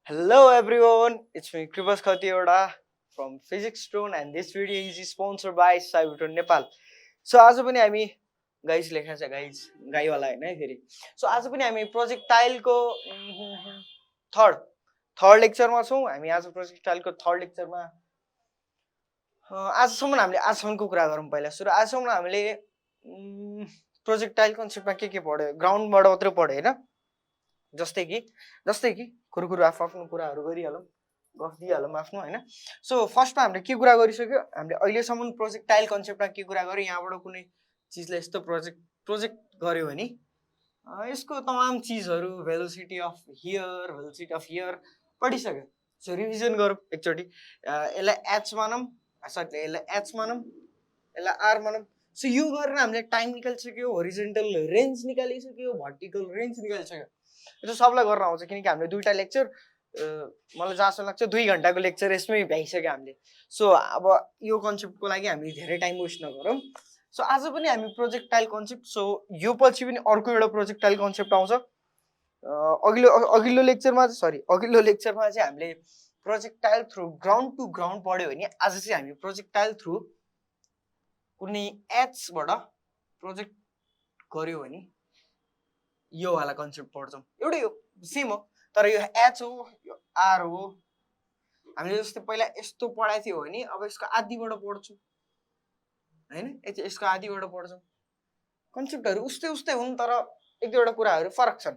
Hello everyone, it's me Kripas Khatioda from Physics Stone and this video is sponsored by Cybertron Nepal. So आज पनि हामी guys लेखा छ guys गाईवाला हैन है फेरि. सो आज पनि हामी प्रोजेक्टाइलको थर्ड लेक्चरमा छौं. हामी आज प्रोजेक्टाइलको थर्ड लेक्चरमा आजसम्मको कुरा गरौँ पहिला. सुरु आजसम्म हामीले प्रोजेक्टाइल कन्सेप्टमा के पढ्यो? ग्राउन्डबाट मात्र पढ्यो हैन. जस्तै कि कुरकुरु आफ्नो कुराहरु गरिहालौं, गफ दिइहालौं आफ्नो हैन. सो फर्स्टमा हामीले के कुरा गरिसक्यो? हामीले अहिलेसम्म प्रोजेक्टाइल कन्सेप्टमा के कुरा गर्यो? यहाँबाट कुनै चीजले यस्तो प्रोजेक्ट गर्यो भने यसको तमाम चीजहरु भेलोसिटी अफ हियर पढिसक्यो. सो रिभिजन गरौँ एकचोटी. यसलाई h मानौं, यसलाई h मानौं, यसलाई r मानौं. सो यो गरेर हामीले टाइम निकालिसक्यो, होरिजोन्टल रेन्ज निकालिसक्यो, भर्टिकल रेन्ज निकालिसक्यो. यो सबलाई गर्न आउँछ किनकि हामीले दुईटा लेक्चर मलाई जहाँसम्म लाग्छ 2 घण्टाको लेक्चर यसमै भ्याइसक्यो हामीले. सो अब यो कन्सेप्टको लागि हामी धेरै टाइम वेस्ट नगरौँ. सो आज पनि हामी प्रोजेक्टाइल कन्सेप्ट, सो यो पछि पनि अर्को एउटा प्रोजेक्टाइल कन्सेप्ट आउँछ. अघिल्लो लेक्चरमा चाहिँ हामीले projectile through ground to ground पढ्यो भने आज चाहिँ हामी प्रोजेक्टाइल थ्रु कुनै एच बाट प्रोजेक्ट गर्यो भने यो वाला कन्सेप्ट पढ्छौं. एउटै हो, सेम हो, तर यो एच हो, यो आर हो. हामीले जस्तै पहिला यस्तो पढाएको थियो भने अब यसको आधीबाट पढ्छौं हैन. यसको आधीबाट पढ्छौं. कन्सेप्टहरु उस्तै हुन् तर एक दुईवटा कुराहरु फरक छन्.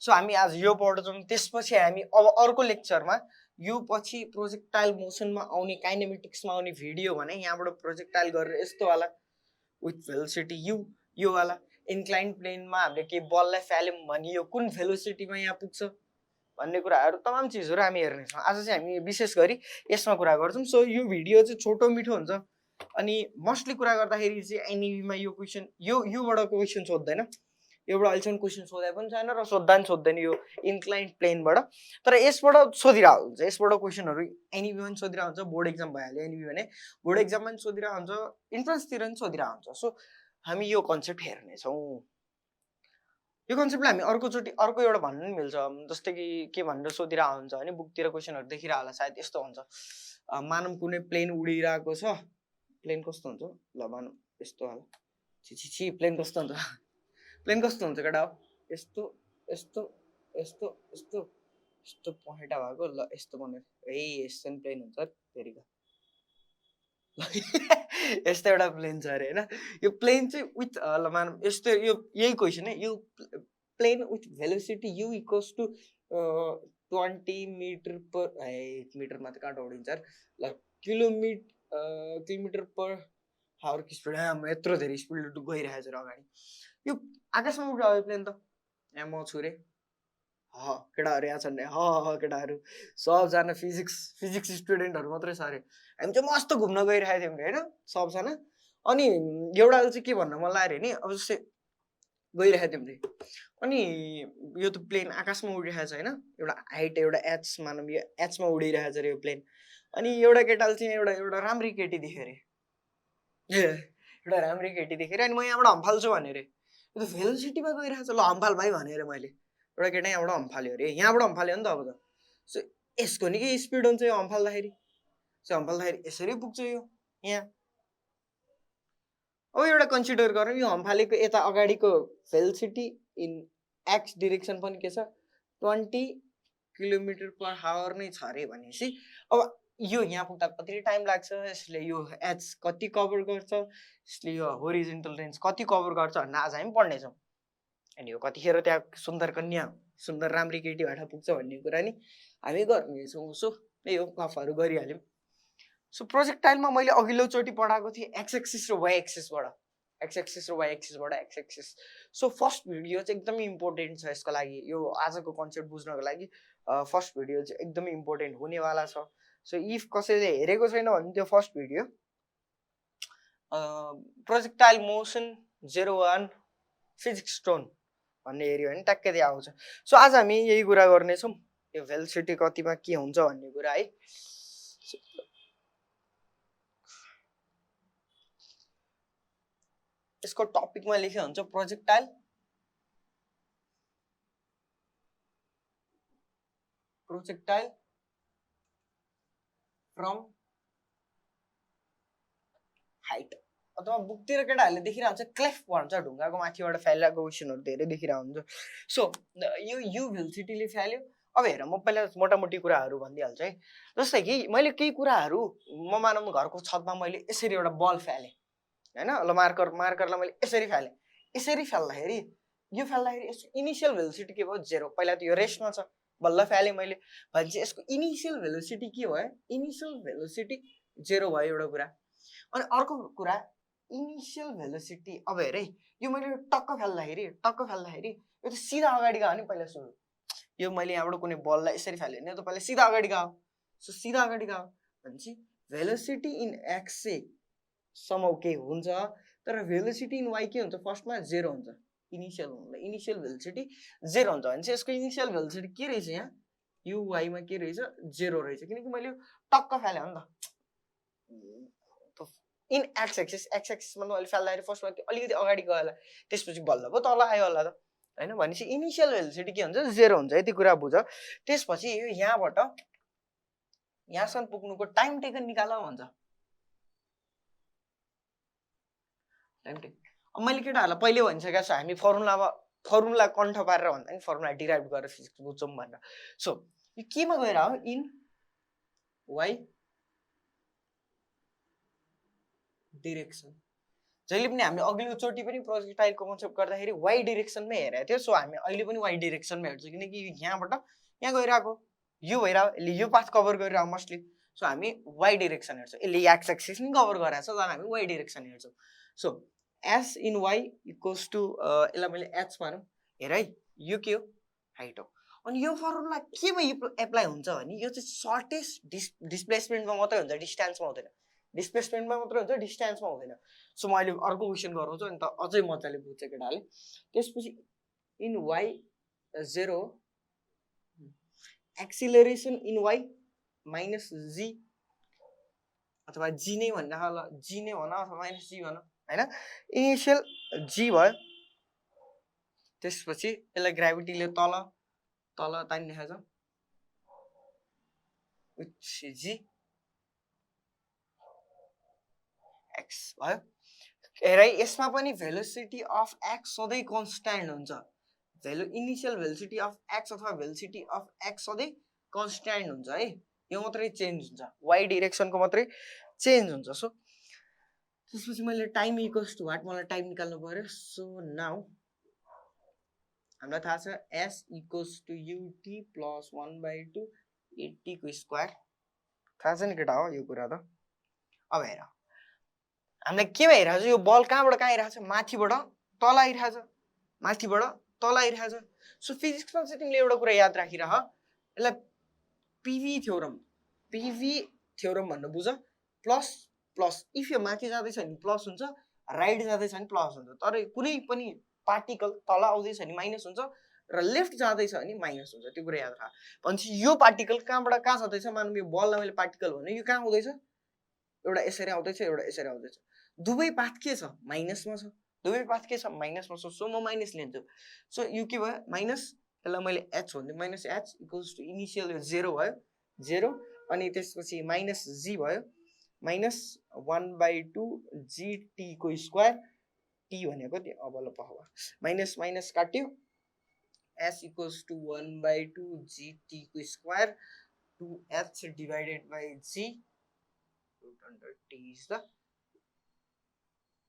सो हामी आज यो पढ्छौं. त्यसपछि हामी अब अर्को लेक्चरमा यो पछि प्रोजेक्टाइल मोसनमा आउने, काइनेमेटिक्समा आउने भिडियो भने यहाँबाट प्रोजेक्टाइल गरेर यस्तो वाला विथ भेलोसिटी यो वाला इन्क्लाइन प्लेनमा हामीले के बललाई फ्याल्यौं भने यो कुन भेलोसिटीमा यहाँ पुग्छ भन्ने कुराहरु तमाम चीजहरु हामी हेर्नेछौं. आज चाहिँ हामी विशेष गरी यसमा कुरा गर्छौं. सो यो भिडियो चाहिँ छोटो मिठो हुन्छ अनि मोस्टली कुरा गर्दाखेरि चाहिँ एनईबी मा यो क्वेशन योबाट क्वेशन सोध्दैन. योबाट अहिलेसम्म क्वेशन सोधे पनि छैन र सोध्दैन यो इन्क्लाइन प्लेनबाट. तर यसबाट सोधिरहेको हुन्छ, यसबाट क्वेशनहरु एनईबी मा पनि सोधिरहेको हुन्छ. बोर्ड एक्जाम भइहाल्यो एनईबी भने बोर्ड एक्जाममा पनि सोधिरहेको हुन्छ, इन्ट्रान्सतिर पनि सोधिरहेको हुन्छ. सो हामी यो कन्सेप्ट हेर्नेछौं. यो कन्सेप्टलाई हामी अर्को एउटा भन्न पनि मिल्छ. जस्तै कि के भनेर सोधिरहेको हुन्छ भने बुकतिर क्वेशनहरु देखिरहेको होला सायद. यस्तो हुन्छ, मानौं कुनै प्लेन उडिरहेको छ. प्लेन कस्तो हुन्छ? ल मानौं यस्तो होला. छि प्लेन कस्तो हुन्छ? प्लेन कस्तो हुन्छ केटा? यस्तो यस्तो यस्तो यस्तो यस्तो पहेटा भएको. ल यस्तो बनेर यस्तो नि प्लेन हुन्छ फेरिको. यस्तो एउटा प्लेन छ अरे हैन. यो प्लेन चाहिँ विथ ल मानौं यस्तो, यो यही क्वेशन है. यो plane with velocity u equals to 20 metre per मिटरमा त काँटो उडिन्छ यार. ल किलोमिटर पर आवर की स्पिड. यत्रो धेरै स्पिडले गइरहेछ र अगाडि. यो आकाशमा उड्यो प्लेन त. यहाँ म छु रे. केटाहरु यहाँ छन्. केटाहरु सबजना फिजिक्स स्टुडेन्टहरु मात्रै छ अरे. हामी चाहिँ मस्त घुम्न गइरहेको थियौँ हैन सबजना. अनि एउटाले चाहिँ के भन्न मन लाग्यो नि, अब जस्तै गइरहेको थियौँ रे अनि यो त प्लेन आकाशमा उडिरहेछ हैन. एउटा हाइट एउटा एच मानौं, यो एच मा उडिरहेछ रे यो प्लेन. अनि एउटा केटाले चाहिँ एउटा राम्री केटी देख्यो रे. एउटा राम्री केटी देखेर अनि म यहाँबाट हम्फाल्छु भने रे. यो त भेलोसिटीमा गइरहेछ. ल हम्फाल भाइ भने रे मैले. एउटा केटा यहाँबाट हम्फाल्यो रे. यहाँबाट हम्फाल्यो नि त अब त. सो यसको नि के स्पिड हुन्छ यो हम्फाल्दाखेरि. सो हम्फाल्दाखेरि यसरी पुग्छ यो यहाँ. अब एउटा कन्सिडर गरौँ यो हम्फालेको यता अगाडिको भेलोसिटी इन एक्स डाइरेक्सन पनि के छ 20 किलोमिटर पर आवर नै छ रे भनेपछि अब यो यहाँ पुग्दा कति टाइम लाग्छ, यसले यो एच कति कभर गर्छ, यसले यो होरिजोन्टल रेन्ज कति कभर गर्छ भन्ने आज हामी पढ्नेछौँ. अनि यो कतिखेर त्यहाँ सुन्दर कन्या, सुन्दर राम्री केटी भएर पुग्छ भन्ने कुरा नि हामी गर्नेछौँ. सो यही हो, गफहरू गरिहाल्यौँ. सो प्रोजेक्टाइलमा मैले अघिल्लो चोटि पढाएको थिएँ एक्स एक्सिस र वाइ एक्सिसबाट. X axis. So first video चाहिँ एकदमै इम्पोर्टेन्ट छ यसको लागि. यो आजको कन्सेप्ट बुझ्नको लागि फर्स्ट भिडियो चाहिँ एकदमै इम्पोर्टेन्ट हुनेवाला छ. सो इफ कसैले हेरेको छैन भने त्यो first video projectile motion 01 physics stone भन्ने हेऱ्यो भने ट्याक्कै त्यहाँ आउँछ. सो आज हामी यही कुरा गर्नेछौँ, यो भेलोसिटी कतिमा के हुन्छ भन्ने कुरा है. यसको टपिकमा लेखे हुन्छ प्रोजेक्टाइल प्रोजेक्टाइल फ्रम हाइट अथवा बुकतिर केटाहरूले देखिरहन्छ क्लेफ भन्छ ढुङ्गाको माथिबाट फ्यालिरहेको क्वेसनहरू धेरै देखिरहेको हुन्छ सो यो यु भेलोसिटीले फ्याल्यो अब हेर म पहिला मोटामोटी कुराहरू भनिदिइहाल्छु है जस्तै कि मैले केही कुराहरू म मानौँ घरको छतमा मैले यसरी एउटा बल फ्यालेँ होइन ल मार्करलाई मैले यसरी फ्यालेँ यसरी फ्याल्दाखेरि यो फ्याल्दाखेरि यसको इनिसियल भेलोसिटी के भयो 0 पहिला त यो रेस्टमा छ बल्ल फ्यालेँ मैले भनेपछि यसको इनिसियल भेलोसिटी के भयो इनिसियल भेलोसिटी 0 भयो एउटा कुरा अनि अर्को कुरा इनिसियल भेलोसिटी अब हेर है यो मैले टक्क फ्याल्दाखेरि यो त सिधा अगाडि गयो नि पहिला सुरु यो मैले यहाँबाट कुनै बललाई यसरी फ्यालेँ नि त पहिला सिधा अगाडि गयो सो सिधा अगाडि गयो भनेपछि भेलोसिटी इन एक्स समौ के हुन्छ तर भेलोसिटी इन वाइ के हुन्छ फर्स्टमा 0 हुन्छ इनिसियल भेलोसिटी 0 हुन्छ भनेपछि यसको इनिसियल भेलोसिटी के रहेछ यहाँ यु वाइमा के रहेछ 0 रहेछ किनकि मैले टक्क फ्यालेँ हो नि त इन एक्स एक्सिसमा मैले फ्याल्दाखेरि फर्स्टमा अलिकति अगाडि गयो होला त्यसपछि बल्ल पो तल आयो होला त होइन भनेपछि इनिसियल भेलोसिटी के हुन्छ 0 हुन्छ यति कुरा बुझ त्यसपछि यो यहाँबाट यहाँसम्म पुग्नुको टाइम टेकन निकाल भन्छ टाइम टेकन अब मैले केटाहरूलाई पहिले भनिसकेको छु हामी फर्मुला कण्ठ पारेर भन्दा नि फर्मुला डिराइभ गरेर फिजिक्स बुझ्छौँ भनेर सो यो केमा गएर हो इन वाइ डिरेक्सन जहिले पनि हामीले अघिल्लोचोटि पनि प्रोजेक्टाइलको कन्सेप्ट गर्दाखेरि वाइ डिरेक्सनमै हेरेको थियो सो हामी अहिले पनि वाइ डिरेक्सनमै हेर्छौँ किनकि यहाँबाट यहाँ गइरहेको यो भइरहेको यसले यो पाथ कभर गरिरहेको मस्टली सो हामी वाइ डिरेक्सन हेर्छौँ यसले एक्स एक्सिस पनि कभर गरेको छ तर हामी वाइ डिरेक्सन हेर्छौँ so S in why equals to यसलाई मैले एच मानौँ हेर है यो के हो हाइट हो अनि यो फर्मुला केमा एप्लाई हुन्छ भने यो चाहिँ सर्टेस्ट डिस्प्लेसमेन्टमा मात्रै हुन्छ डिस्टेन्समा हुँदैन डिस्प्लेसमेन्टमा मात्रै हुन्छ डिस्टेन्समा हुँदैन सो म अहिले अर्को क्वेसन गराउँछु अनि त अझै मजाले बुझ्छ केटाले त्यसपछि in Y 0 acceleration in why minus G अथवा जी नै भन्दा होला जी नै भन अथवा माइनस जी भन होइन इनिसियल जी भयो त्यसपछि यसलाई ग्राभिटीले तल तानिरहेको छ जी एक्स भयो हेर यसमा पनि भेलोसिटी अफ एक्स सधैँ कन्स्ट्यान्ट हुन्छ इनिसियल भेलोसिटी अफ एक्स अथवा भेलोसिटी अफ एक्स सधैँ कन्स्ट्यान्ट हुन्छ है यो मात्रै चेन्ज हुन्छ वाइ डिरेक्सनको मात्रै चेन्ज हुन्छ सो त्यसपछि मैले टाइम इक्वल्स टु वाट मलाई टाइम निकाल्नु पर्यो सो नाउ हामीलाई थाहा छ S equals to UT plus 1/2 80 को स्क्वायर थाहा छ नि केटा हो यो कुरा त अब हेर हामीलाई के भइरहेको छ यो बल कहाँबाट कहाँ आइरहेको छ माथिबाट तल आइरहेको छ सो फिजिक्समा चाहिँ तिमीले एउटा कुरा याद राखिरह यसलाई पिभी थ्योरम भन्नु बुझ प्लस इफ यो माथि जाँदैछ भने प्लस हुन्छ राइट जाँदैछ भने प्लस हुन्छ तर कुनै पनि पार्टिकल तल आउँदैछ भने माइनस हुन्छ र लेफ्ट जाँदैछ भने माइनस हुन्छ त्यो कुरा याद राख भनेपछि यो पार्टिकल कहाँबाट कहाँ जाँदैछ मानौँ यो बललाई मैले पार्टिकल भने यो कहाँ आउँदैछ एउटा यसरी आउँदैछ एउटा यसरी आउँदैछ दुवै पाथ के छ माइनसमा छ सो म माइनस लिन्छु सो यो के भयो माइनस यसलाई मैले एच भनिदिउँ minus H equals to initial 0 भयो 0 अनि त्यसपछि माइनस जी भयो माइनस 1/2 GT को स्क्वायर टी भनेको त्यो अबल पहवा माइनस माइनस काट्यो एस इक्वल्स टु 1/2 GT को square 2h divided by G √t is the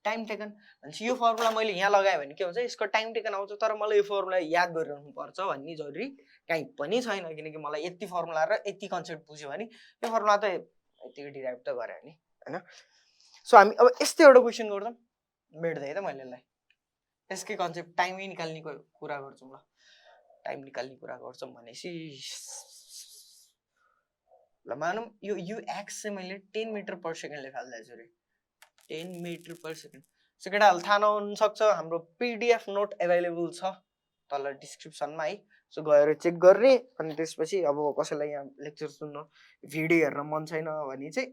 time taken भनेपछि यो फर्मुला मैले यहाँ लगाएँ भने के हुन्छ यसको टाइम टेकन आउँछ तर मलाई यो फर्मुला याद गरिरहनु पर्छ भन्ने जरुरी कहीँ पनि छैन किनकि मलाई यति फर्मुला र यति कन्सेप्ट बुझ्यो भने यो फर्मुला त यतिको डिराइभ त गरेँ नि हैन सो हामी अब यस्तै एउटा क्वेसन गर्छौँ मेट्दै त मैले यसलाई यसकै कन्सेप्ट टाइमै निकाल्ने कुरा गर्छौँ ल टाइम निकाल्ने कुरा गर्छौँ भनेपछि ल मानौँ यो एक्स चाहिँ मैले 10 मिटर पर सेकेन्डले फाल्दैछु रे 10 मिटर पर सेकेन्ड सो केटाहरूले थाहा नहुन सक्छ हाम्रो पीडीएफ नोट एभाइलेबल छ तल डिस्क्रिप्सनमा है सो गएर चेक गर्ने अनि त्यसपछि अब कसैलाई यहाँ लेक्चर सुन्नु भिडियो हेर्न मन छैन भने चाहिँ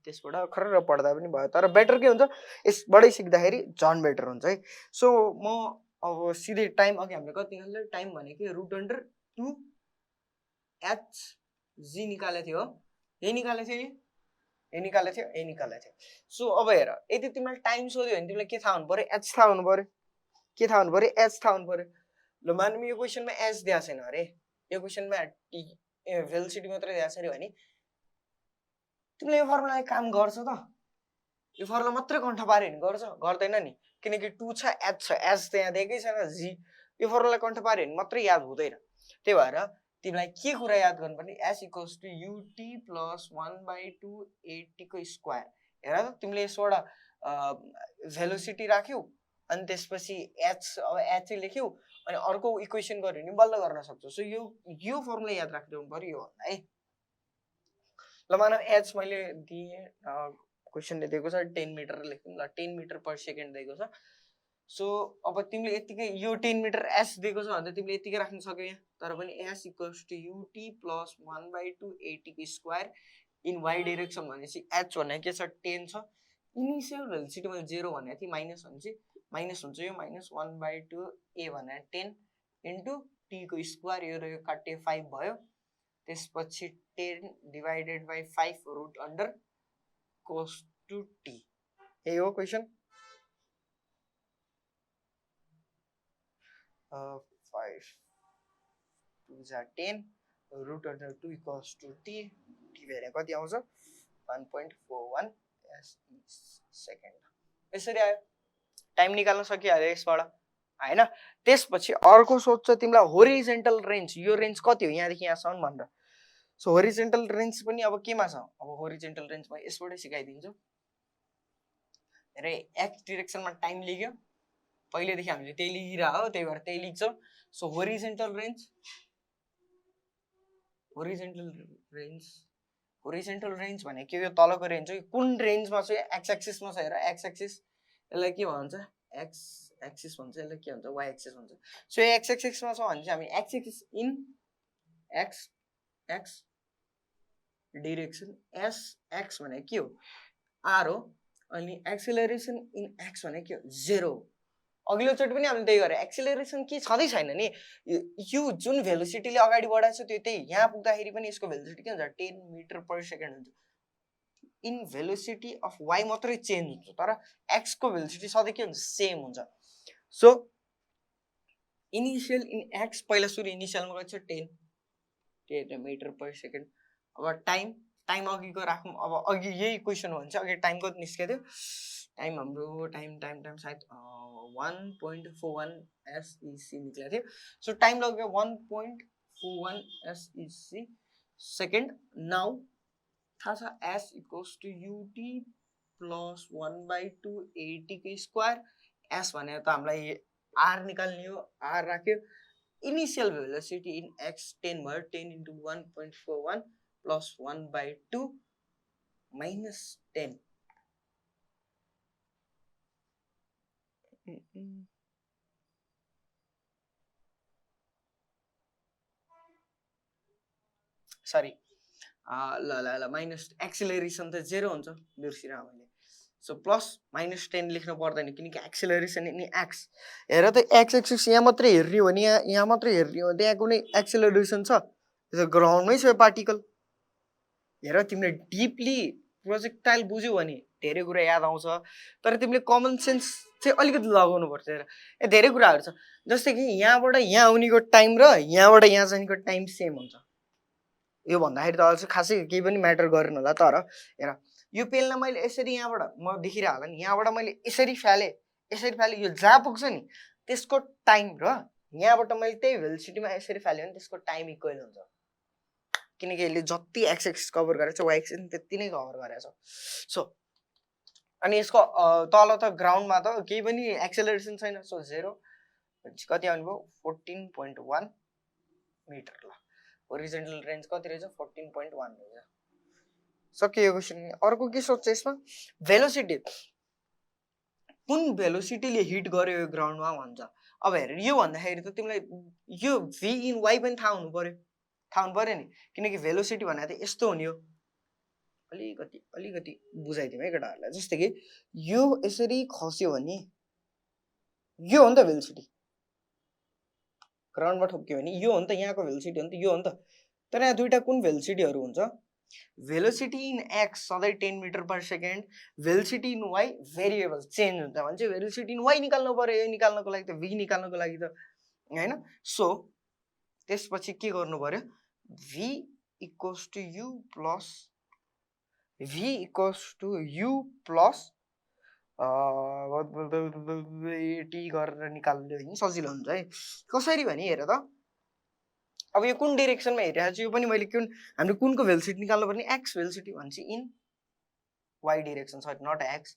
त्यसबाट खर्र पढ्दा पनि भयो तर बेटर के हुन्छ यसबाटै सिक्दाखेरि झन् बेटर हुन्छ है सो म अब सिधै टाइम अघि हामीले कति निकाल्यो टाइम भनेको √2 एच जी निकालेको थियो यही निकालेको थियो यही निकालेको थियो यही निकालेको थियो सो अब हेर यदि तिमीलाई टाइम सोध्यो भने तिमीलाई के थाहा हुनु पर्यो एच थाहा हुनु पर्यो के थाहा हुनु पर्यो एच थाहा हुनु पर्यो ल मानौँ यो क्वेसनमा एच दिएको छैन अरे यो क्वेसनमा टी भेलोसिटी मात्रै दिएको छ अरे भने तिमीले यो फर्मुलाले काम गर्छ त यो फर्मुला मात्रै कण्ठ पार्यो भने गर्छ गर्दैन नि किनकि 2 छ एच छ एच त यहाँ दिएकै छैन जी यो फर्मुला कण्ठ पार्यो भने मात्रै याद हुँदैन त्यही भएर तिमीलाई के कुरा याद गर्नुपर्ने S equals to UT plus 1/2 AT को स्क्वायर हेर त तिमीले यसबाट भेलोसिटी राख्यौ अनि त्यसपछि एच अब एच लेख्यौ अनि अर्को इक्वेसन गर्यो भने बल्ल गर्न सक्छौ सो यो फर्मुला याद राखिदिनु पर्यो यो भन्दा है ल मानौ एच मैले दिए क्वेसनले दिएको छ 10 मिटर लेख्यौँ ल 10 मिटर पर सेकेन्ड दिएको छ सो अब तिमीले यतिकै यो 10 मिटर एस दिएको छ भने तिमीले यतिकै राख्न सक्यौ यहाँ तर पनि S equals to UT plus 1/2 AT को स्क्वायर इन वाइ डाइरेक्सन भनेपछि एच भनेको के छ 10 छ इनिसियल भेलोसिटी मैले 0 भनेको थिएँ माइनस भनेपछि माइनस हुन्छ यो माइनस 1/2 ए भने 10 इन्टु टी को स्क्वायर यो र यो काटे 5 भयो त्यसपछि 10 divided by 5 root under cos to t यही हो क्वेसन 5 2 जा 10 root under 2 cos to t t भेरे कति आउँछ 1.41 सेकेन्ड यसरी आयो टाइम निकाल्न सकिहाल्यो यसबाट हैन त्यसपछि अर्को सोध्छ तिमीलाई होरिजेन्टल रेन्ज यो रेन्ज कति हो यहाँदेखि यहाँसम्म भनेर सो होरिजेन्टल रेन्ज पनि अब केमा छ अब होरिजेन्टल रेन्ज म यसबाटै सिकाइदिन्छु हेरे एक्स डाइरेक्सनमा टाइम लेख्यो पहिलेदेखि हामीले त्यही लेखिरा हो त्यही भएर त्यही लेख्छौँ सो होरिजेन्टल रेन्ज भनेको यो तलको रेन्ज हो कुन रेन्जमा छ एक्स एक्सिसमा छ हेर एक्स एक्सिस यसलाई के भन्छ एक्स एक्सिस भन्छ यसलाई के भन्छ वाइ एक्सिस भन्छ सो एक्स एक्सिसमा छ भने चाहिँ हामी x axis in x x direction S x भनेको के हो आर हो अनि एक्सेलरेसन इन एक्स भनेको के हो 0 अघिल्लोचोटि पनि हामीले त्यही गरे एक्सेलरेसन के छँदै छैन नि यो जुन भेलोसिटीले अगाडि बढाएको छ त्यो त्यही यहाँ पुग्दाखेरि पनि यसको भेलोसिटी के हुन्छ 10 मिटर पर सेकेन्ड हुन्छ इन भेलोसिटी अफ वाइ मात्रै चेन्ज हुन्छ तर एक्स को भेलोसिटी सधैँ के हुन्छ सेम हुन्छ सो इनिसियल इन एक्स पहिला सुरु इनिसियलमा कति छ 10 मिटर पर सेकेन्ड अब टाइम अघिको राखौँ अब अघि यही क्वेसन हो भने चाहिँ अघि टाइम कति निस्केको थियो टाइम हाम्रो टाइम सायद 1.41 SEC निक्लेको थियो सो टाइम लाग्यो 1.41 SEC सेकेन्ड नाउ थाहा छ S equals to UT plus 1/2 AT को स्क्वायर S भनेर त हामीलाई R निकाल्ने हो R राख्यो इनिशियल velocity in x 10 भयो 10 into 1.41 plus 1/2 minus 10 sorry ल माइनस एक्सेलरेसन त 0 हुन्छ बिर्सिरा मैले सो प्लस माइनस 10 लेख्नु पर्दैन किनकि एक्सेलरेसन इन एक्स हेर त एक्स एक्सिस यहाँ मात्रै हेर्ने हो नि यहाँ मात्रै हेर्ने हो त्यहाँ कुनै एक्सेलरेसन छ त्यो ग्राउन्डमै छ पार्टिकल हेर तिमीले डिपली प्रोजेक्टाइल बुझ्यौ भने धेरै कुरा याद आउँछ तर तिमीले कमन सेन्स चाहिँ अलिकति लगाउनु पर्छ हेर धेरै कुराहरू छ जस्तै कि यहाँबाट यहाँ आउनेको टाइम र यहाँबाट यहाँ जानेको टाइम सेम हुन्छ यो भन्दाखेरि त अझ खासै केही पनि म्याटर गरेन होला तर हेर यो पेनलाई मैले यसरी यहाँबाट म देखिरह होला नि यहाँबाट मैले यसरी फाले यो जहाँ पुग्छ नि त्यसको टाइम र यहाँबाट मैले त्यही भेलोसिटीमा यसरी फाल्यो भने त्यसको टाइम इक्वल हुन्छ किनकि यसले जति एक्स एक्सिस कभर गरेछ वाइ एक्सिस त्यति नै कभर गरेछ सो अनि यसको तल त ग्राउन्डमा त केही पनि एक्सेलरेसन छैन सो 0 कति आउने भयो 14.1 मिटर ल होरिजेन्टल रेन्ज कति रहेछ 14.1 रहेछ सकियो क्वेसन अर्को के सोध्छ यसमा भेलोसिटी कुन भेलोसिटीले हिट गर्यो यो ग्राउन्डमा भन्छ अब हेर यो भन्दाखेरि त तिमीलाई यो v इन y पनि थाहा हुनु पर्यो नि किनकि भेलोसिटी भनेको त यस्तो हुने हो अलिकति बुझाइदिउँ है केटाहरूलाई जस्तै कि यो यसरी खस्यो भने यो हो नि त भेलोसिटी ग्राउन्डमा ठोक्यो भने यो हो नि त यहाँको भेलोसिटी हो नि त यो हो नि त तर यहाँ दुईटा कुन भेलोसिटीहरू हुन्छ भेलोसिटी इन एक्स सधैँ 10 metre per second velocity in Y variable change हुन्छ भने चाहिँ भेलोसिटी इन वाइ निकाल्नु पर्यो यो निकाल्नको लागि त भी निकाल्नको लागि त हैन सो त्यसपछि के गर्नु पर्यो v equals to u plus T गरेर निकाल्नु हैन सजिलो हुन्छ है कसरी भने हेर त अब यो कुन डाइरेक्सनमा हेरिरहेको छु यो पनि मैले कुन हामीले कुनको भेलोसिटी निकाल्नु पर्ने एक्स भेलोसिटी भन्छ in Y direction sorry not X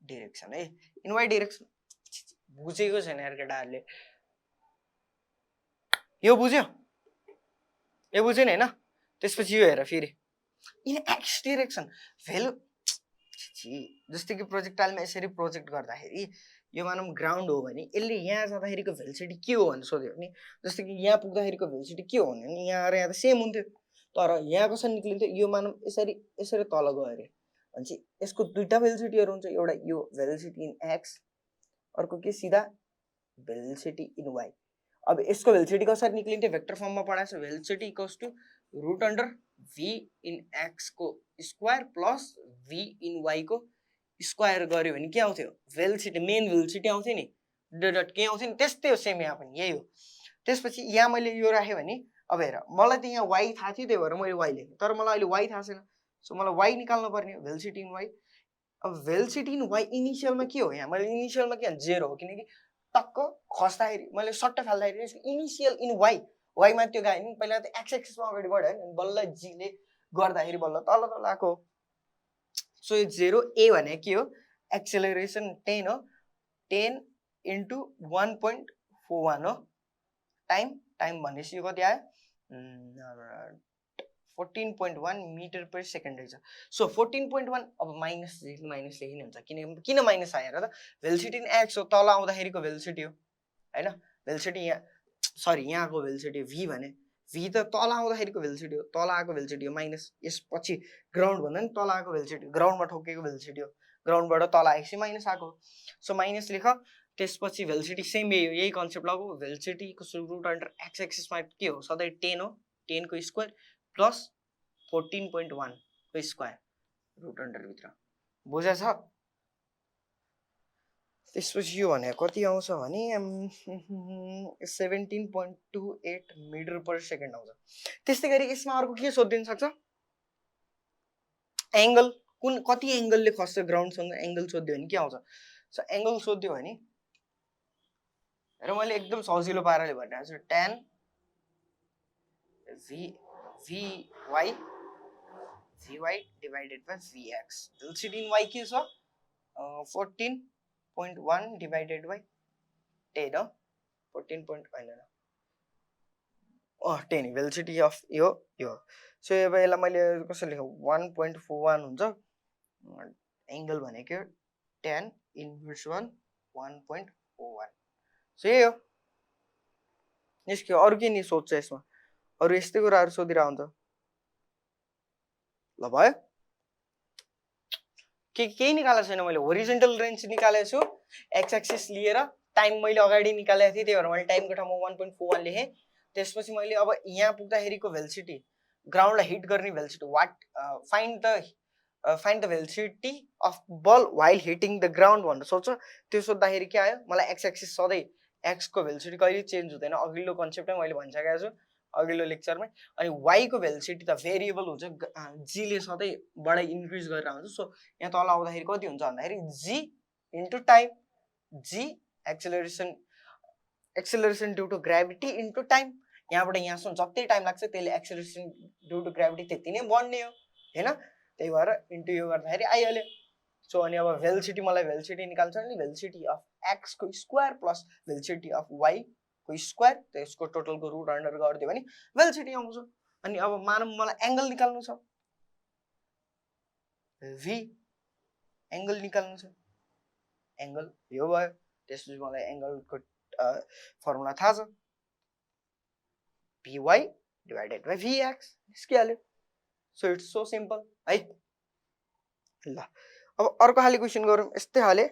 direction है इन वाइ डाइरेक्सन बुझेको छैन यार केटाहरूले यो बुझ्यो हैन त्यसपछि यो हेर फेरि इन एक्स डाइरेक्सन भेलो जस्तै कि प्रोजेक्टाइलमा यसरी प्रोजेक्ट गर्दाखेरि यो मानौँ ग्राउन्ड हो भने यसले यहाँ जाँदाखेरिको भेलोसिटी के हो भनेर सोध्यो भने जस्तै कि यहाँ पुग्दाखेरिको भेलोसिटी के हो भने यहाँ आएर यहाँ त सेम हुन्थ्यो तर यहाँ कसरी निक्लिन्थ्यो यो मानौँ यसरी यसरी तल गयो अरे भनेपछि यसको दुईटा भेलोसिटीहरू हुन्छ एउटा यो भेलोसिटी इन एक्स अर्को के सिधा भेलोसिटी इन वाइ अब यसको भेलोसिटी कसरी निक्लिन्थ्यो भेक्टर फर्ममा पढाएको छ velocity equals to root under v in x को square plus v in y को स्क्वायर गर्यो भने के आउँथ्यो भेलोसिटी मेन भेलोसिटी आउँथ्यो नि डट के आउँथ्यो नि त्यस्तै हो सेम यहाँ पनि यही हो त्यसपछि यहाँ मैले यो राखेँ भने अब हेर मलाई त यहाँ y थाहा थियो त्यही भएर मैले y लेखेँ तर मलाई अहिले y थाहा छैन सो मलाई y निकाल्नु पर्ने भेलोसिटी इन y अब भेलोसिटी इन y इनिसियलमा के हो यहाँ मैले इनिसियलमा के जेरो हो किनकि टक्क खस्दाखेरि मैले सट्ट फाल्दाखेरि इनिसियल इन वाइमा त्यो गयो नि पहिला त एक्स एक्सिसमा अगाडि बढ्यो होइन बल्ल जीले गर्दाखेरि बल्ल तल तल आएको सो यो 0 ए भने के हो एक्सेलरेसन 10 हो 10 इन्टु 1.41 हो टाइम भनेपछि यो कति आयो 14.1 मिटर पर सेकेन्ड रहेछ सो 14.1 अब माइनस लेखिने हुन्छ किन माइनस आएर त भेलोसिटी इन एक्स हो तल आउँदाखेरिको भेलोसिटी हो हैन भेलोसिटी यहाँ सरी यहाँको भेलोसिटी v भने v त तल आउँदाखेरिको भेलोसिटी हो तल आएको भेलोसिटी हो माइनस यसपछि ग्राउन्ड भन्दा नि तल आएको भेलोसिटी ग्राउन्डमा ठोकेको भेलोसिटी हो ग्राउन्डबाट तल आएपछि माइनस आएको सो माइनस लेख त्यसपछि भेलोसिटी सेम यही कन्सेप्ट लगाऊ भेलोसिटीको रुट अन्डर एक्स एक्सिसमा के हो सधैँ 10 हो 10 को स्क्वायर प्लस 14.1 को स्क्वायर रुट अन्डर भित्र बुझा छ त्यसपछि यो भने कति आउँछ भने 17.28 मिटर पर सेकेन्ड आउँछ त्यस्तै गरी यसमा अर्को के सोधिदिन सक्छ एंगल कुन कति एंगलले खस्छ ग्राउन्डसँग एंगल सोध्यो भने के आउँछ सो एंगल सोध्यो भने र मैले एकदम सजिलो पाराले भनिरहेको छु tan vy divided by vx velocity in y के छ 14.1 डिवाइडेड बाइ 10 हो 10 भेलोसिटी अफ यो सो अब यसलाई मैले कसरी लेखौँ 1.41 हुन्छ एंगल भनेको tan इन्भर्स 1.41 सो यही हो निस्क्यो अरु के नि सोध्छ यसमा अरु यस्तै कुराहरु सोधिरा हुन्छ ल भयो केही निकालेको छैन मैले होरिजोन्टल रेन्ज निकालेको छु एक्स एक्सिस लिएर टाइम मैले अगाडि निकालेको थिएँ त्यही भएर मैले टाइमको ठाउँमा 1.41 लेखेँ त्यसपछि मैले अब यहाँ पुग्दाखेरिको भेलोसिटी ग्राउन्डलाई हिट गर्ने velocity find the velocity of ball while hitting the ground भनेर सोध्छ त्यो सोध्दाखेरि के आयो मलाई एक्स एक्सिस सधैँ एक्स को भेलोसिटी कहिले चेन्ज हुँदैन अघिल्लो कन्सेप्टमै मैले भनिसकेको छु अघिल्लो लेक्चरमै अनि वाइ को भेलोसिटी त भेरिएबल हुन्छ जी ले सधैँ बढाइ इन्क्रिज गरेर हुन्छ सो यहाँ तल आउँदाखेरि कति हुन्छ भन्दाखेरि G into time G acceleration due to gravity into time यहाँबाट यहाँसम्म जति टाइम लाग्छ त्यसले एक्सेलरेसन ड्यू टु ग्राभिटी त्यति नै बढ्ने हो हैन त्यही भएर इन्टु यो गर्दाखेरि आइहाल्यो सो अनि अब भेलोसिटी मलाई भेलोसिटी निकाल्छ नि भेलोसिटी अफ एक्स को square plus velocity of y को स्क्वायर त्यसको टोटलको रुट अन्डर गरिदियो भने भेलोसिटी आउँछ अनि अब मानौँ मलाई एंगल निकाल्नु छ v एंगल निकाल्नु छ एंगल यो भयो त्यसपछि मलाई एंगलको फर्मुला थाहा छ vy डिवाइडेड बाइ vx निस्किहाल्यो सो इट्स सो सिम्पल है ल अब अर्को खाली क्वेशन गरौँ यस्तै खाले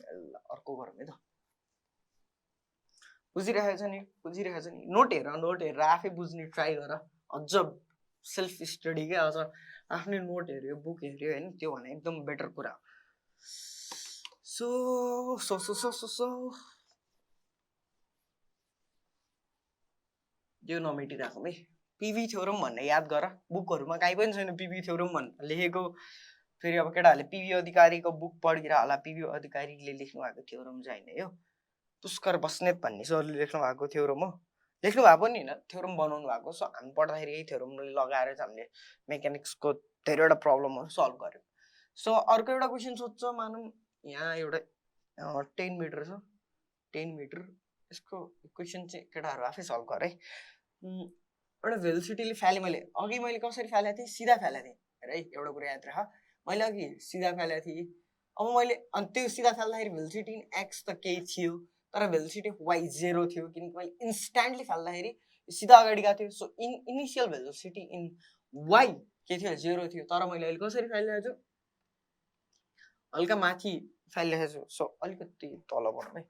अर्को गरौँ है त बुझिरहेछ नि नोट हेरेर आफै बुझ्ने ट्राई गर अझ सेल्फ स्टडी क्या अझ आफ्नै नोट हेऱ्यो बुक हेऱ्यो होइन त्यो भने एकदम बेटर कुरा सो यो नमेटिरहेको है पिभी थ्योरम भन्ने याद गर बुकहरूमा काहीँ पनि छैन पिभी थ्योरम भनेर लेखेको फेरि अब केटाहरूले पिभी अधिकारीको बुक पढिरह होला पिभी अधिकारीले लेख्नु भएको थ्योरम चाहिँ होइन यो पुष्कर बस्नेत भन्ने सरले लेख्नु भएको थ्योरम हो लेख्नु भएको नि होइन थ्योरम बनाउनु भएको सो हामी पढ्दाखेरि यही थ्योरमले लगाएर चाहिँ हामीले मेकानिक्सको धेरैवटा प्रब्लमहरू सल्भ गर्यौँ सो अर्को एउटा क्वेसन सोध्छ मानौँ यहाँ एउटा 10 मिटर छ 10 मिटर यसको क्वेसन चाहिँ केटाहरू आफै सल्भ गर है एउटा भेलोसिटीले फाले मैले कसरी फालेको थिएँ सिधा फालेको थिएँ है एउटा कुरा याद राख मैले अघि सिधा फालेको थिएँ अब मैले अनि त्यो सिधा फाल्दाखेरि भेलोसिटी इन एक्स त केही थियो तर भेलोसिटी वाइ 0 थियो किनकि मैले इन्स्ट्यान्टली फाल्दाखेरि सिधा अगाडि गएको थियो so initial velocity in y के थियो 0 थियो तर मैले अहिले कसरी फालिरहेको छु हल्का माथि फालिरहेको छु सो अलिकति तल गरौँ है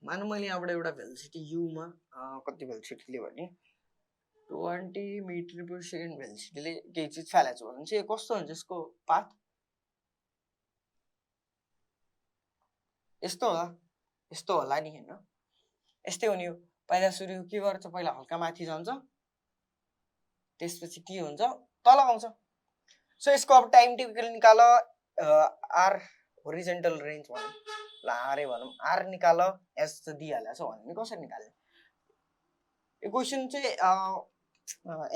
मानौँ मैले यहाँबाट एउटा भेलोसिटी युमा कति भेलोसिटीले भने 20 मिटर पर सेकेन्ड भेलोसिटीले केही चिज फालेको छु भने चाहिँ कस्तो हुन्छ यसको पाथ यस्तो होला नि होइन यस्तै हुने हो पहिला सुरु के गर्छ पहिला हल्का माथि जान्छ त्यसपछि के हुन्छ तल आउँछ सो यसको अब टाइम टेबल निकाल आर होरिजेन्टल रेन्ज भनौँ ल आर भनौँ आर निकाल एस त दिइहाल्छ छ भने कसरी निकाल्ने यो क्वेसन चाहिँ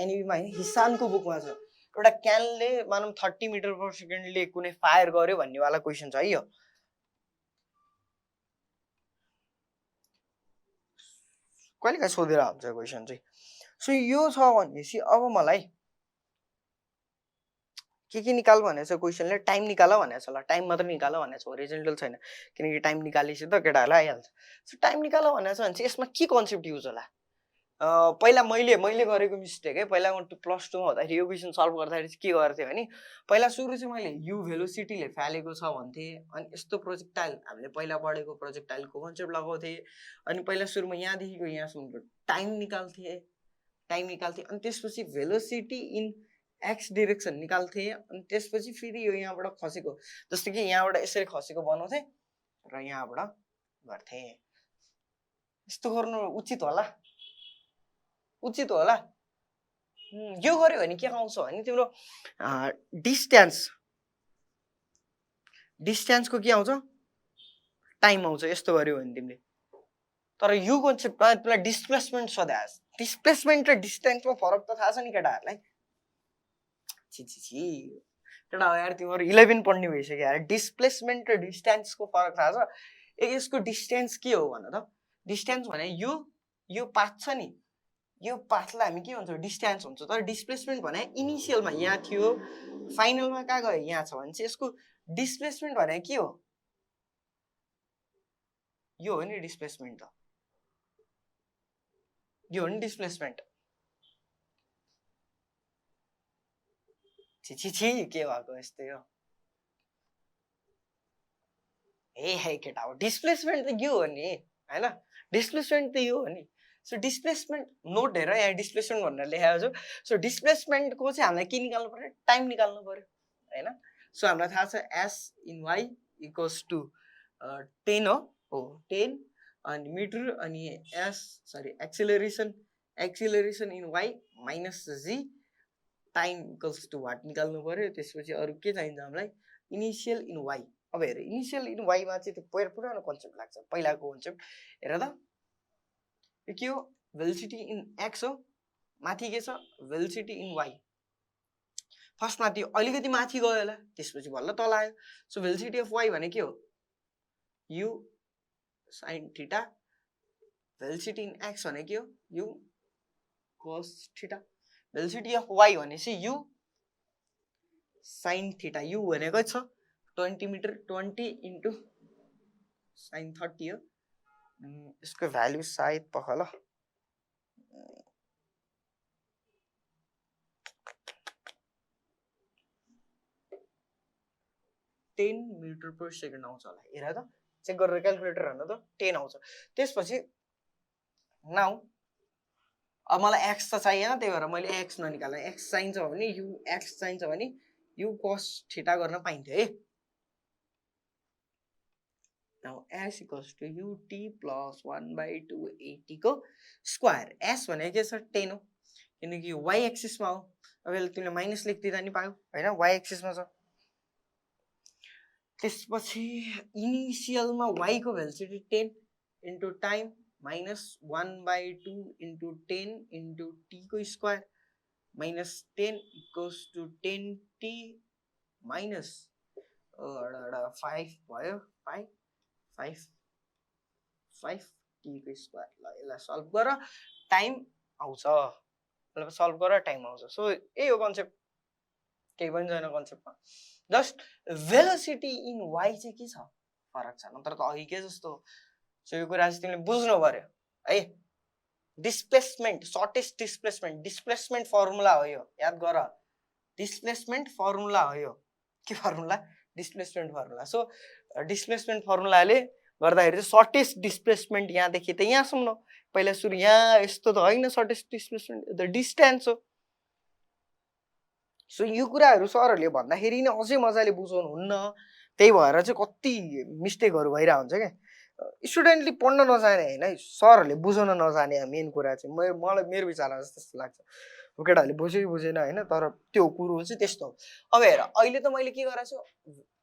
एनबीमा होइन हिसानको बुकमा छ एउटा क्यानले मानौँ 30 मिटर पर सेकेन्डले कुनै फायर गर्यो भन्नेवाला क्वेसन छ है यो कहिले काहीँ सोधेर हुन्छ क्वेसन चाहिँ सो यो छ भनेपछि अब मलाई के निकाल भनेको छ क्वेसनले टाइम निकाल भनेको छ ल टाइम मात्र निकाल भनेको छ होरिजेन्टल छैन किनकि टाइम निकालेपछि त केटाहरूलाई आइहाल्छ सो टाइम निकाल भनेको छ भने चाहिँ यसमा के कन्सेप्ट युज होला पहिला मैले गरेको मिस्टेक है पहिला म +2 मा हुँदाखेरि यो क्वेसन सल्भ गर्दाखेरि चाहिँ के गर्थेँ भने पहिला सुरु चाहिँ मैले यु भेलोसिटीले फालेको छ भन्थेँ अनि यस्तो प्रोजेक्टाइल हामीले पहिला पढेको प्रोजेक्टाइलको कन्सेप्ट लगाउँथेँ अनि पहिला सुरुमा यहाँदेखिको यहाँसम्मको टाइम निकाल्थेँ अनि त्यसपछि भेलोसिटी इन एक्स डिरेक्सन निकाल्थेँ अनि त्यसपछि फेरि यो यहाँबाट खसेको जस्तो कि यहाँबाट यसरी खसेको बनाउँथेँ र यहाँबाट गर्थेँ यस्तो गर्नु उचित होला यो गर्यो भने के आउँछ भने तिम्रो डिस्टेन्सको के आउँछ टाइम आउँछ यस्तो गर्यो भने तिमीले तर यो कन्सेप्टमा तिमीलाई डिस्प्लेसमेन्ट सोधास् डिस्प्लेसमेन्ट र डिस्टेन्समा फरक त थाहा छ नि केटाहरूलाई केटा यार तिमीहरू 11 पढ्ने भइसक्यो यार डिस्प्लेसमेन्ट र डिस्टेन्सको फरक थाहा छ यसको डिस्टेन्स के हो भन त डिस्टेन्स भने यो पाथ छ नि यो पाथलाई हामी के भन्छौँ डिस्टेन्स हुन्छ तर डिस्प्लेसमेन्ट भने इनिसियलमा यहाँ थियो फाइनलमा कहाँ गयो यहाँ छ भने चाहिँ यसको डिस्प्लेसमेन्ट भने के हो यो हो नि डिस्प्लेसमेन्ट त यो हो नि डिस्प्लेसमेन्ट के भएको यस्तै हो हे केटा हो डिस्प्लेसमेन्ट त यो हो नि हैन डिस्प्लेसमेन्ट त यो हो नि सो डिस्प्लेसमेन्ट नोट हेर यहाँ डिस्प्लेसमेन्ट भनेर लेखेको छु सो डिस्प्लेसमेन्टको चाहिँ हामीलाई के निकाल्नु पर्यो टाइम निकाल्नु पर्यो हैन सो हामीलाई थाहा छ s in why equals to 10 हो 10 अनि मिटर अनि acceleration in why minus g time equals to what निकाल्नु पर्यो त्यसपछि अरू के चाहिन्छ हामीलाई इनिसियल इन वाइ अब हेर इनिसियल इन वाइमा चाहिँ त्यो पुरानो कन्सेप्ट लाग्छ पहिलाको कन्सेप्ट हेर त यो के हो भेलोसिटी इन एक्स हो माथि के छ भेलोसिटी इन वाइ फर्स्ट माथि अलिकति माथि गयो होला त्यसपछि बल्ल तल आयो सो भेलोसिटी अफ वाइ भने के हो u sine theta velocity in x भने के हो u cos theta velocity of y भनेपछि यु साइन थीटा यु भनेकै छ 20 मिटर 20 इन्टु साइन 30 हो यसको भ्यालु सायद पख ल 10 मिटर पर सेकेन्ड आउँछ होला। हेर त, चेक गरेर क्यालकुलेटर हाल्नु त, 10 आउँछ। त्यसपछि नाउ अब मलाई एक्स त चाहिएन, त्यही भएर मैले एक्स ननिकाल्न। एक्स चाहिन्छ भने यु एक्स चाहिन्छ भने यु cos थीटा गर्न पाइन्थ्यो है। Now s equals to ut plus 1/280 को स्क्वायर। s भनेको के छ, 10 हो, किनकि y एक्सिसमा हो। अब यसले तिमीले माइनस लेखिदिँदा नि पायो होइन, y एक्सिसमा छ। त्यसपछि इनिसियलमा y को velocity 10 into time minus 1/2 into 10 into t को square minus 10 equals to 10t minus 5 भयो, 5 t को स्क्वायर। ल यसलाई सल्भ गर, टाइम आउँछ। ल सल्भ गर, टाइम आउँछ। सो यही हो कन्सेप्ट, केही पनि छैन कन्सेप्टमा। जस्ट भेलोसिटी इन वाइ चाहिँ के छ, फरक छ, नत्र त अघि के जस्तो। सो यो कुरा चाहिँ तिमीले बुझ्नु पर्यो है। डिस्प्लेसमेन्ट, सर्टेस्ट डिस्प्लेसमेन्ट फर्मुला हो यो, याद गर। डिस्प्लेसमेन्ट फर्मुला हो यो। के formula? Displacement formula. So displacement फर्मुलाले गर्दाखेरि चाहिँ सर्टेस्ट डिस्प्लेसमेन्ट यहाँदेखि त यहाँसम्म। पहिला सुरु यहाँ यस्तो त होइन, सर्टेस्ट डिस्प्लेसमेन्ट द डिस्टेन्स हो। सो यो कुराहरू सरहरूले भन्दाखेरि नै अझै मजाले बुझाउनु हुन्न, त्यही भएर चाहिँ कति मिस्टेकहरू भइरहेको हुन्छ क्या। स्टुडेन्टले पढ्न नजाने होइन, सरहरूले बुझाउन नजाने मेन कुरा चाहिँ मलाई मेरो विचारमा चाहिँ त्यस्तो लाग्छ। केटाहरूले बुझ्यो कि बुझेन होइन, तर त्यो कुरो चाहिँ त्यस्तो हो। अब हेर, अहिले त मैले के गराएको छु,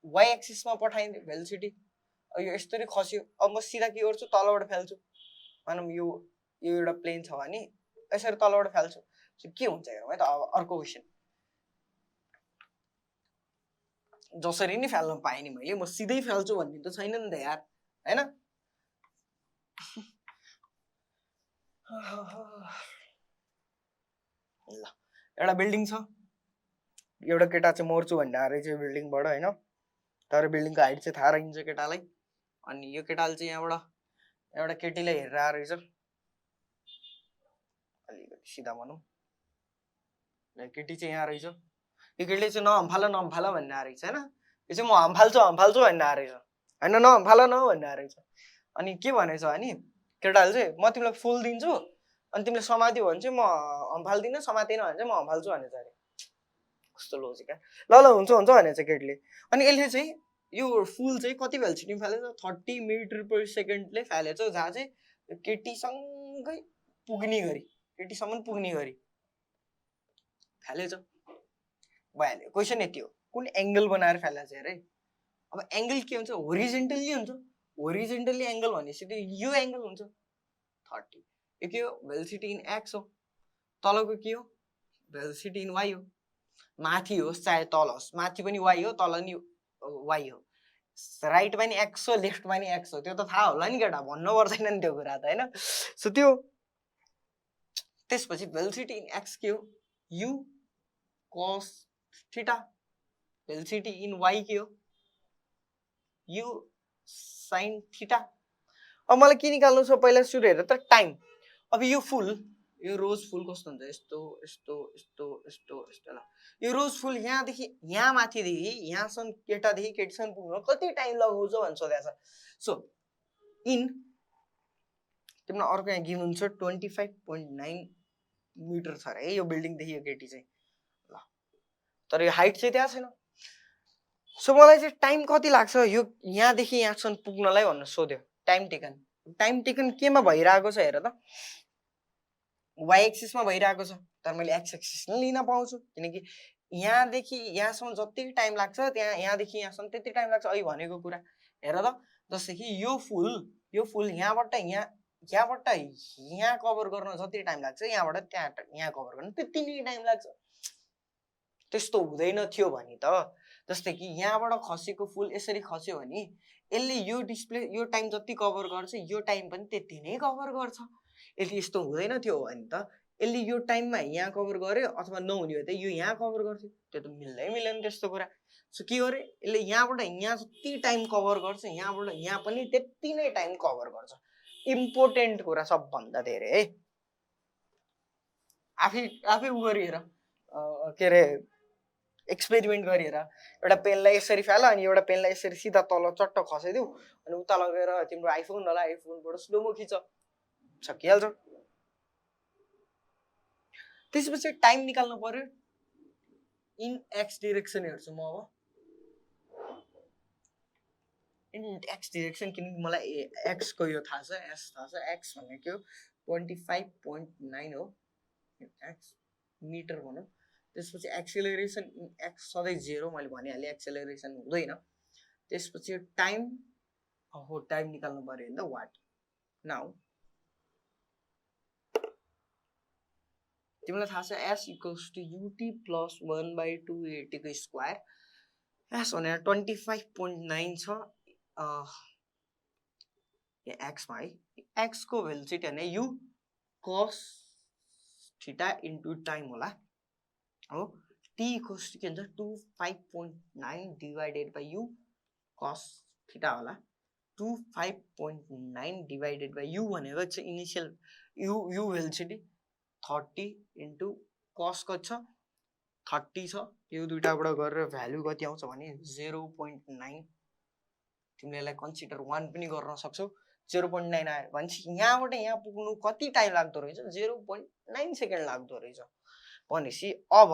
वाइ एक्सिसमा पठाइदिएँ भेलोसिटी, यो यसरी खस्यो। अब म सिधा के गर्छु, तलबाट फाल्छु। मानौँ यो एउटा प्लेन छ भने यसरी तलबाट फाल्छु। के हुन्छ हेरौँ है त। अब अर्को क्वेसन, जसरी नि फाल्न पाएँ नि मैले, म सिधै फाल्छु भन्ने त छैन नि त यार होइन। ल एउटा बिल्डिङ छ, एउटा केटा चाहिँ मर्छु भन्ने आएर चाहिँ बिल्डिङबाट होइन, तर बिल्डिङको हाइट चाहिँ थाहा रहन्छ केटालाई। अनि यो केटाले चाहिँ यहाँबाट एउटा केटीलाई हेरेर आएर रहेछ, अलिकति सिधा भनौँ, केटी चाहिँ यहाँ रहेछ, यो केटीले चाहिँ नहम्फाल भन्ने आएर रहेछ होइन। यो चाहिँ म हम्फाल्छु भन्ने आएर रहेछ होइन, नहम्फाल भन्ने आएर रहेछ। अनि के भनेछ भने केटाले चाहिँ म तिमीलाई फुल दिन्छु, अनि तिमीले समात्यो भने चाहिँ म हम्फाल्दिनँ, समातेन भने चाहिँ म हम्फाल्छु भनेछ अरे। कस्तो लोजिक। ल हुन्छ भनेछ केटीले। अनि यसले चाहिँ यो फुल चाहिँ कति भेलोसिटीमा फालेछ, 30 मिटर पर सेकेन्डले फालेछ, जहाँ चाहिँ केटीसँगै पुग्ने गरी, केटीसम्म पुग्ने गरी फालेछ। भइहाल्यो। क्वेसन यति हो, कुन एङ्गल बनाएर फालेछ अरे। अब एङ्गल के हुन्छ, होरिजेन्टल्ली हुन्छ। होरिजेन्टल्ली एङ्गल भनेपछि यो एङ्गल हुन्छ 30। यो के हो, भेलोसिटी इन एक्स हो। तलको के हो, भेलोसिटी इन वाइ हो। माथि होस् चाहे तल होस्, माथि पनि वाइ हो, तल नि वाइ हो। राइट पनि एक्स हो, लेफ्ट पनि एक्स हो, त्यो त थाहा होला नि केटा, भन्नु पर्दैन नि त्यो कुरा त होइन। सो त्यो त्यसपछि भेलोसिटी इन एक्स के हो, you cos theta. Velocity in y के हो, यु साइन थीटा। अब मलाई के निकाल्नु छ, पहिला सुरु हेर त टाइम। अब यो फुल, यो रोज फुल कस्तो हुन्छ, यस्तो यस्तो यस्तो यस्तो यस्तो। ल यो रोज फुल यहाँदेखि यहाँ माथिदेखि यहाँसम्म, केटादेखि केटीसम्म पुग्नु कति टाइम लगाउँछ भनेर सोधेको छ। सो इन तिमीलाई अर्को यहाँ गिभन छ 25.9 मिटर छ अरे यो बिल्डिङदेखि यो केटी चाहिँ। ल तर यो हाइट चाहिँ त्यहाँ छैन। सो मलाई चाहिँ टाइम कति लाग्छ यो यहाँदेखि यहाँसम्म पुग्नलाई भनेर सोध्यो। टाइम टेकन केमा भइरहेको छ हेर त, वाइ एक्सिसमा भइरहेको छ, तर मैले एक्स एक्सिस नै लिन पाउँछु, किनकि यहाँदेखि यहाँसम्म जति टाइम लाग्छ त्यहाँ यहाँदेखि यहाँसम्म त्यति टाइम लाग्छ। अहिले भनेको कुरा हेर त, जस्तै कि यो फुल यहाँबाट यहाँ कभर गर्न जति टाइम लाग्छ, यहाँबाट यहाँ कभर गर्न त्यति नै टाइम लाग्छ। त्यस्तो हुँदैन थियो भने त, जस्तै कि यहाँबाट खसेको फुल यसरी खस्यो भने यसले यो टाइम जति कभर गर्छ, यो टाइम पनि त्यति नै कभर गर्छ। यसले यस्तो हुँदैन थियो भने त यसले यो टाइममा यहाँ कभर गर्यो, अथवा नहुने हो त यो यहाँ कभर गर्थ्यो, त्यो त मिल्दै मिलेन त्यस्तो कुरा। सो के गरे, यसले यहाँबाट यहाँ जति टाइम कभर गर्छ, यहाँबाट यहाँ पनि त्यति नै टाइम कभर गर्छ। इम्पोर्टेन्ट कुरा सबभन्दा धेरै है, आफै उ गरिहेर के अरे एक्सपेरिमेन्ट गरेर एउटा पेनलाई यसरी फाल अनि एउटा पेनलाई यसरी सिधा तल चट्ट खसाइदिउ अनि उता लगेर तिम्रो आइफोन होला आइफोनबाट स्लोमो खिच सकिहाल्छ त्यसपछि टाइम निकाल्नु पर्यो इन एक्स डिरेक्सन हेर्छु म अब इन एक्स डिरेक्सन किनकि मलाई एक्स को यो थाहा छ एस थाहा छ एक्स भनेको 25.9 हो एक्स मिटर भनौँ त्यसपछि एक्सेलरेसन इन एक्स सधैँ 0 मैले भनिहालेँ एक्सेलरेसन हुँदैन त्यसपछि टाइम हो टाइम निकाल्नु पर्यो नि त वाट नाउ तिमीलाई थाहा छ S equals to UT plus 1/2 एटीको स्क्वायर एस भनेर 25.9 छ एक्समा है एक्सको भेलोसिटी भने U cos theta into time होला हो टी इक्वल्स टु के हुन्छ 25.9 divided by U cos theta होला 25.9 डिभाइडेड बाई यु भनेको चाहिँ इनिसियल यु भेलोसिटी 30 इन्टु कस कति छ 30 छ यो दुईटाबाट गरेर भ्यालु कति आउँछ भने 0.9 तिमीले यसलाई कन्सिडर 1 पनि गर्न सक्छौ 0.9 आयो भनेपछि यहाँबाट यहाँ पुग्नु कति टाइम लाग्दो रहेछ 0.9 सेकेन्ड लाग्दो रहेछ भनेपछि अब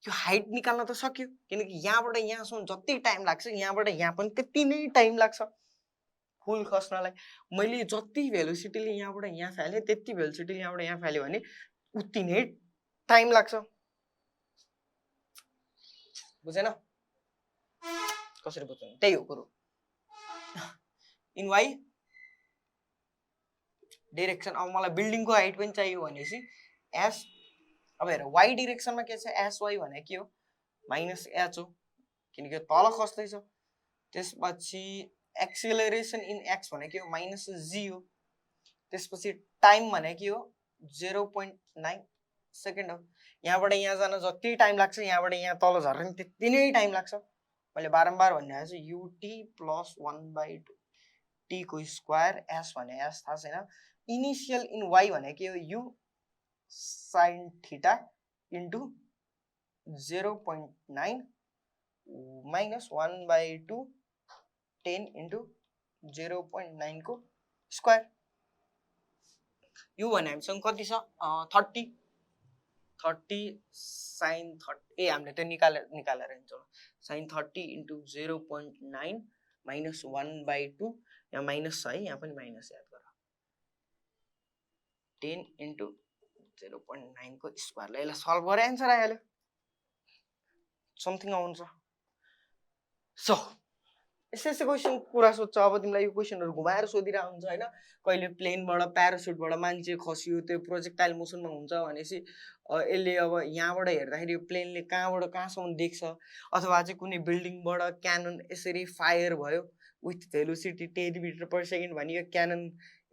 यो हाइट निकाल्न त सक्यो किनकि यहाँबाट यहाँसम्म जति टाइम लाग्छ यहाँबाट यहाँ पनि त्यति नै टाइम लाग्छ फुल खस्नलाई मैले जति भेलोसिटीले यहाँबाट यहाँ फाले त्यति भेलोसिटीले यहाँबाट यहाँ फाल्यो भने उति नै टाइम लाग्छ बुझेन कसरी बुझ्नु त्यही हो कुरो इन वाइ डिरेक्सन अब मलाई बिल्डिङको हाइट पनि चाहियो भनेपछि एस अब हेर वाइ डिरेक्सनमा के छ एस वाइ भने के हो माइनस एच हो किनकि तल खस्दैछ त्यसपछि एक्सेलरेसन इन एक्स भने के हो माइनस जी हो त्यसपछि टाइम भने के हो 0.9 सेकेन्ड हो यहाँबाट यहाँ जान जति टाइम लाग्छ यहाँबाट यहाँ तल झर्न त्यति नै टाइम लाग्छ मैले बारम्बार भनिरहेको छु युटी प्लस 1/2 टी को स्क्वायर एस भने एस थाहा छैन इनिसियल इन वाइ भने के हो u sine theta into 0.9 minus 1/2 10 into 0.9 को स्क्वायर यो भने हामीसँग कति छ 30 साइन 30 ए हामीले त्यो निकालेर हिँड्छौँ साइन 30 इन्टु 0.9 माइनस 1/2 यहाँ माइनस छ है यहाँ पनि माइनस याद गर 10 इन्टु 0.9 को स्क्वायरलाई यसलाई सल्भ गरे एन्सर आइहाल्यो समथिङ आउँछ सो यस्तो क्वेसन कुरा सोध्छ अब तिमीलाई यो क्वेसनहरू घुमाएर सोधिरहेको हुन्छ होइन कहिले प्लेनबाट प्यारासुटबाट मान्छे खसियो त्यो प्रोजेक्टाइल मोसनमा हुन्छ भनेपछि यसले अब यहाँबाट हेर्दाखेरि यो प्लेनले कहाँबाट कहाँसम्म देख्छ अथवा चाहिँ कुनै बिल्डिङबाट क्यानन यसरी फायर भयो with velocity 10 metre per second भने यो क्यानन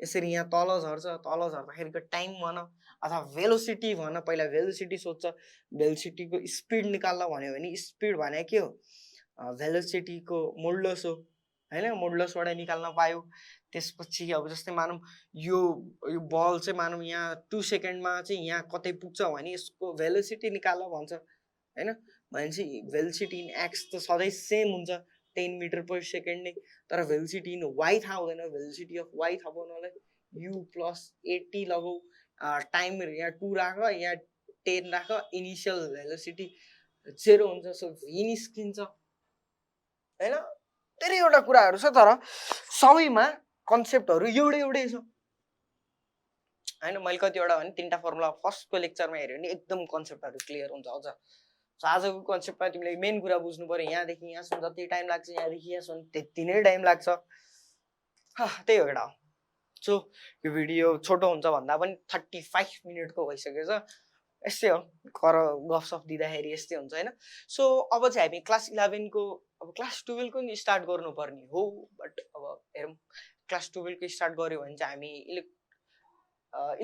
यसरी यहाँ तल झर्दाखेरिको टाइम भन अथवा भेलोसिटी भन पहिला भेलोसिटी सोध्छ भेलोसिटीको स्पिड निकाल्न भन्यो भने स्पिड भने के हो भेलोसिटीको मोडुलस हो हैन मोडुलसबाट निकाल्न पायो त्यसपछि अब जस्तै मानौँ यो बल चाहिँ मानौँ यहाँ 2 सेकेन्डमा चाहिँ यहाँ कतै पुग्छ भने यसको भेलोसिटी निकाल्न भन्छ हैन भनेपछि भेलोसिटी इन एक्स त सधैँ सेम हुन्छ 10 मिटर पर सेकेन्ड नै तर भेलोसिटी इन वाइ थाहा हुँदैन भेलोसिटी अफ वाइ थाहा पाउनलाई यु प्लस 80 लगाऊ टाइम यहाँ 2 राख यहाँ 10 राख इनिसियल भेलोसिटी 0 हुन्छ सो v निस्किन्छ हैन धेरैवटा कुराहरू छ तर सबैमा कन्सेप्टहरू एउटै छ हैन मैले कतिवटा भने 3टा फर्मुला फर्स्टको लेक्चरमा हेर्यो भने एकदम कन्सेप्टहरू क्लियर हुन्छ अझ सो आजको कन्सेप्टमा तिमीले मेन कुरा बुझ्नु पर्यो यहाँदेखि यहाँसम्म जति टाइम लाग्छ यहाँदेखि यहाँसम्म त्यति नै टाइम लाग्छ त्यही हो एउटा सो यो भिडियो छोटो हुन्छ भन्दा पनि 35 मिनटको भइसकेछ यस्तै हो कर गफसफ दिँदाखेरि यस्तै हुन्छ हैन सो अब चाहिँ हामी क्लास 11 को अब क्लास 12 को नि स्टार्ट गर्नुपर्ने हो बट अब हेरौँ क्लास 12 को स्टार्ट गर्यो भने चाहिँ हामी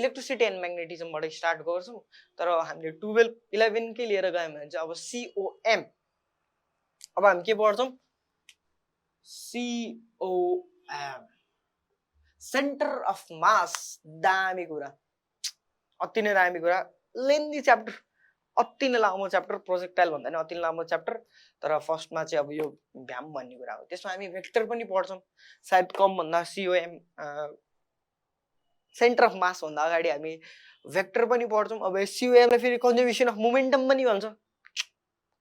इलेक्ट्रिसिटी एन्ड म्याग्नेटिजमबाट स्टार्ट गर्छौँ तर हामीले 12 11 के लिएर गयौँ भने चाहिँ अब COM अब हामी के पढ्छौँ COM सेन्टर अफ मास दामी कुरा अति नै दामी कुरा लेन्दी च्याप्टर अति नै लामो च्याप्टर प्रोजेक्टाइल भन्दा नि अति नै लामो च्याप्टर तर फर्स्टमा चाहिँ अब यो भ्याम भन्ने कुरा हो त्यसमा हामी भेक्टर पनि पढ्छौँ सायद कम भन्दा COM सेन्टर अफ मास भन्दा अगाडि हामी भेक्टर पनि पढ्छौँ अब COM लाई फेरि कन्जर्भेसन अफ मोमेन्टम पनि भन्छ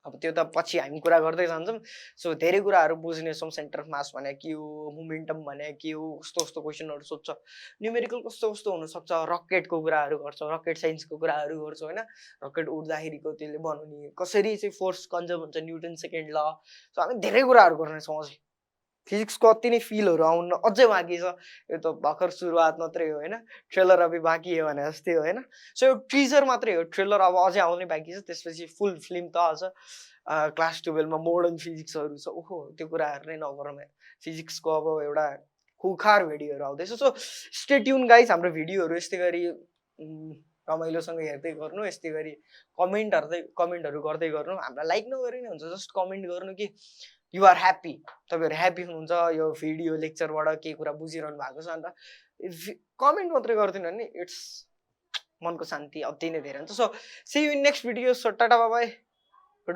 अब त्यो त पछि हामी कुरा गर्दै जान्छौँ सो धेरै कुराहरू बुझ्नेछौँ सेन्टर अफ मास भने के हो मोमेन्टम भने के हो कस्तो कस्तो क्वेसनहरू सोध्छ न्युमेरिकल कस्तो कस्तो हुनसक्छ रकेटको कुराहरू गर्छौँ रकेट साइन्सको कुराहरू गर्छौँ होइन रकेट उड्दाखेरिको त्यसले बनाउने कसरी चाहिँ फोर्स कन्जर्भ हुन्छ न्युटन सेकेन्ड ल सो हामी धेरै कुराहरू गर्नेछौँ अझै फिजिक्सको अति नै फिलहरू आउन अझै बाँकी छ यो त भर्खर सुरुवात मात्रै हो होइन ट्रेलर अब बाँकी हो भने जस्तै हो होइन सो यो टिजर मात्रै हो ट्रेलर अब अझै आउनै बाँकी छ त्यसपछि फुल फिल्म त आउँछ क्लास 12मा मोडर्न फिजिक्सहरू छ ओहो त्यो कुराहरू नै नगरौँ फिजिक्सको अब एउटा खुखार भिडियोहरू आउँदैछ सो स्टे ट्युन गाइस हाम्रो भिडियोहरू यस्तै गरी रमाइलोसँग हेर्दै गर्नु यस्तै गरी कमेन्टहरू गर्दै गर्नु हामीलाई लाइक नगरे नै हुन्छ जस्ट कमेन्ट गर्नु कि यु आर ह्याप्पी तपाईँहरू ह्याप्पी हुनुहुन्छ यो भिडियो लेक्चरबाट केही कुरा बुझिरहनु भएको छ अन्त कमेन्ट मात्रै गरिदिनु भने इट्स मनको शान्ति अति नै धेरै हुन्छ so see you in next video so tata bye by